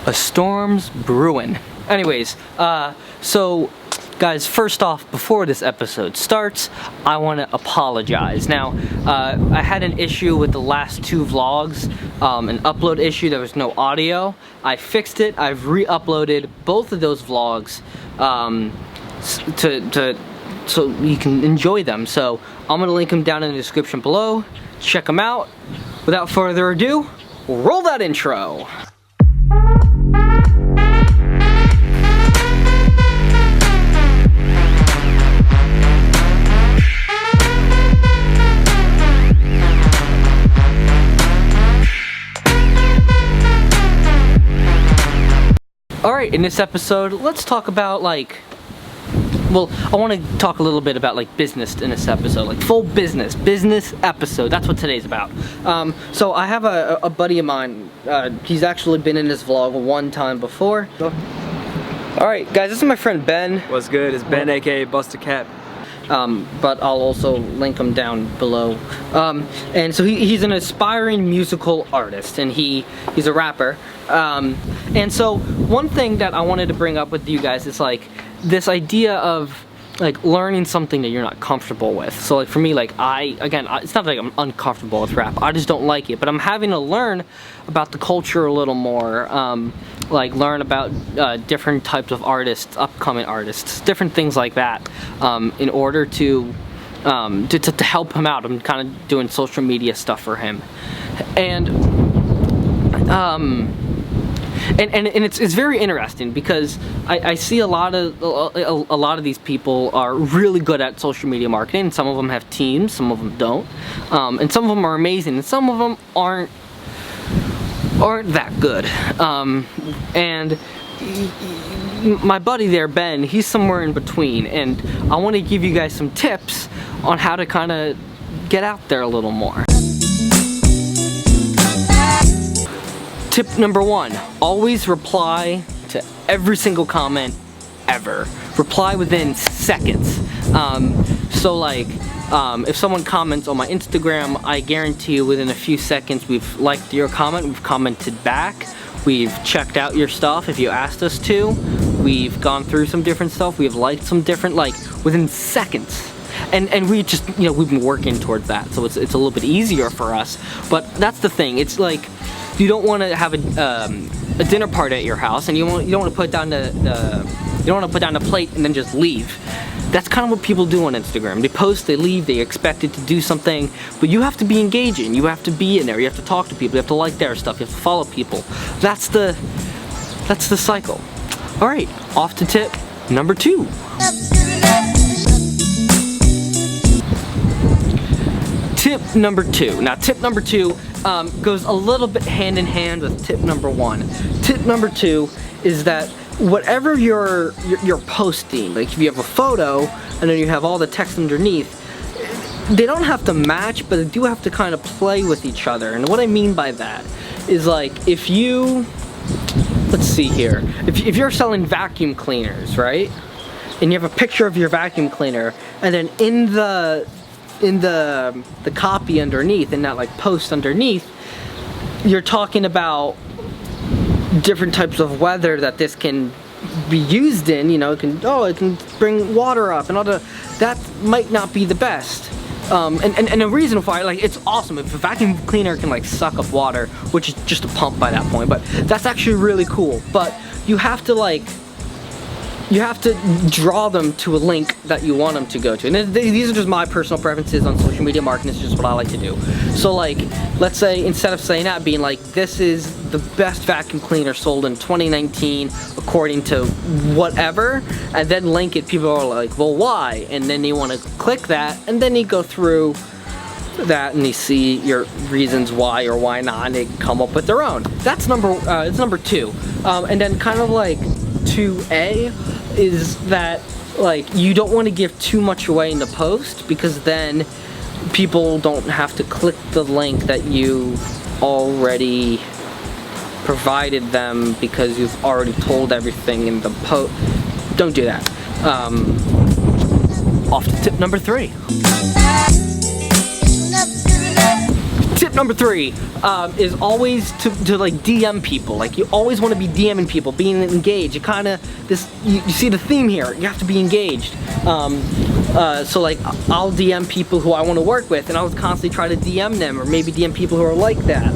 A storm's brewing. Anyways, so guys, first off, before this episode starts, I want to apologize. Now, I had an issue with the last two vlogs, an upload issue. There was no audio. I fixed it. I've re-uploaded both of those vlogs so you can enjoy them. So I'm gonna link them down in the description below. Check them out. Without further ado, roll that intro. Alright, in this episode, let's talk about I want to talk a little bit about business in this episode, full business episode. That's what today's about. So I have a buddy of mine. He's actually been in this vlog one time before. Alright guys, this is my friend Ben. What's good? It's Ben, aka Busta Cap. But I'll also link him down below. And so he's an aspiring musical artist, and he's a rapper. And so one thing that I wanted to bring up with you guys is this idea of learning something that you're not comfortable with. So for me, it's not like I'm uncomfortable with rap, I just don't like it, but I'm having to learn about the culture a little more, learn about different types of artists, upcoming artists, different things like that, in order to help him out. I'm kind of doing social media stuff for him, and it's very interesting because I see a lot of these people are really good at social media marketing. Some of them have teams, some of them don't, and some of them are amazing, and some of them aren't that good. And my buddy there, Ben, he's somewhere in between, and I want to give you guys some tips on how to kind of get out there a little more. Tip number one, always reply to every single comment ever. Reply within seconds. If someone comments on my Instagram, I guarantee you within a few seconds we've liked your comment, we've commented back, we've checked out your stuff if you asked us to, we've gone through some different stuff, we've liked some different, within seconds. And we just, we've been working towards that, so it's a little bit easier for us. But that's the thing, it's you don't want to have a dinner party at your house, and you don't want to put down the plate and then just leave. That's kind of what people do on Instagram. They post, they leave, they expect it to do something, but you have to be engaging. You have to be in there. You have to talk to people. You have to like their stuff. You have to follow people. That's the cycle. All right, off to tip number two. Tip number two. Now, tip number two goes a little bit hand in hand with tip number one. Tip number two is that whatever you're posting, if you have a photo and then you have all the text underneath, they don't have to match, but they do have to kind of play with each other. And what I mean by that is if you, let's see here, if you're selling vacuum cleaners, right? And you have a picture of your vacuum cleaner, and then in the copy underneath, in that post underneath, you're talking about different types of weather that this can be used in. It can bring water up and all that might not be the best. And the reason why, it's awesome if a vacuum cleaner can suck up water, which is just a pump by that point, but that's actually really cool. But you have to draw them to a link that you want them to go to. And these are just my personal preferences on social media marketing. It's just what I like to do. So let's say, instead of saying that, being this is the best vacuum cleaner sold in 2019 according to whatever, and then link it, people are well, why? And then you want to click that, and then you go through that and you see your reasons why or why not, and they come up with their own. That's it's number two. And then kind of 2A is that you don't want to give too much away in the post, because then people don't have to click the link that you already provided them because you've already told everything in the post. Don't do that. Off to tip number three. Tip Number 3 is always to like DM people. Like you always want to be DMing people, being engaged. You see the theme here. You have to be engaged. So like I'll DM people who I want to work with, and I'll constantly try to DM them, or maybe DM people who are like that,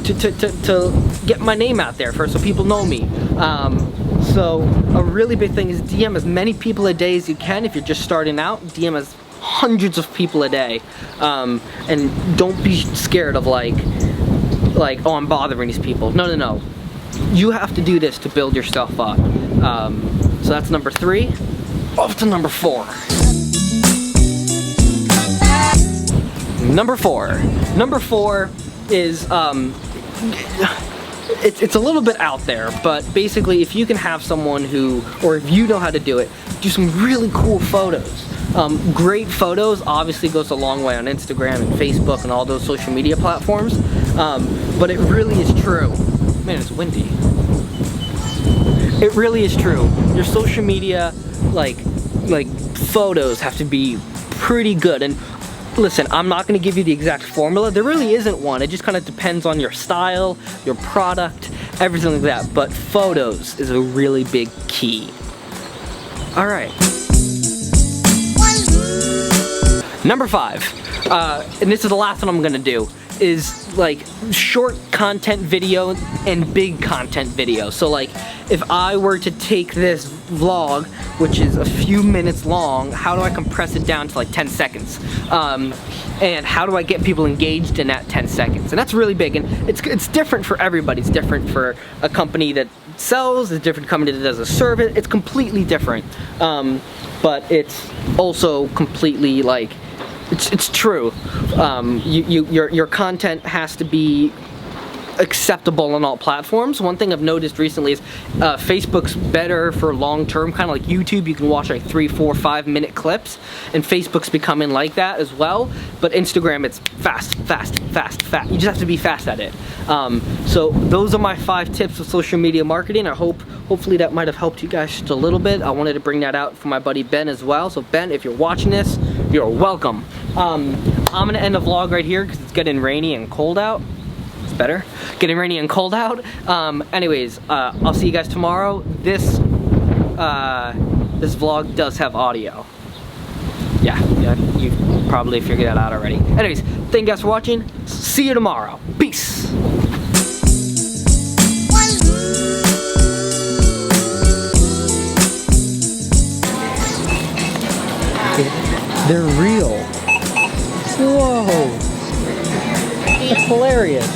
to get my name out there first, so people know me. So a really big thing is DM as many people a day as you can. If you're just starting out, DM as hundreds of people a day, and don't be scared of like oh, I'm bothering these people. No. You have to do this to build yourself up. So that's number 3. Off to number 4. Number four is it's a little bit out there, but basically if you can have someone or if you know how to do it, do some really cool photos. Great photos obviously goes a long way on Instagram and Facebook and all those social media platforms, but it really is true. Man, it's windy. It really is true. Your social media, like photos have to be pretty good. And listen, I'm not going to give you the exact formula. There really isn't one. It just kind of depends on your style, your product, everything like that. But photos is a really big key. All right. Number 5, and this is the last one I'm gonna do, is like short content video and big content video. So like if I were to take this vlog, which is a few minutes long, how do I compress it down to like 10 seconds? And how do I get people engaged in that 10 seconds? And that's really big, and it's different for everybody. It's different for a company that sells, it's a different company that does a service. It's completely different, but it's also completely like, it's true. Your content has to be acceptable on all platforms. One thing I've noticed recently is Facebook's better for long-term, kind of like YouTube. You can watch like 3, 4, 5 minute clips, and Facebook's becoming like that as well. But Instagram, it's fast. You just have to be fast at it. So those are my 5 tips of social media marketing. Hopefully that might have helped you guys just a little bit. I wanted to bring that out for my buddy Ben as well. So Ben, if you're watching this, you're welcome. I'm gonna end the vlog right here because it's getting rainy and cold out. It's better. Getting rainy and cold out. Anyways, I'll see you guys tomorrow. This vlog does have audio. Yeah, you probably figured that out already. Anyways, thank you guys for watching. See you tomorrow. Peace. They're real. Whoa. That's hilarious.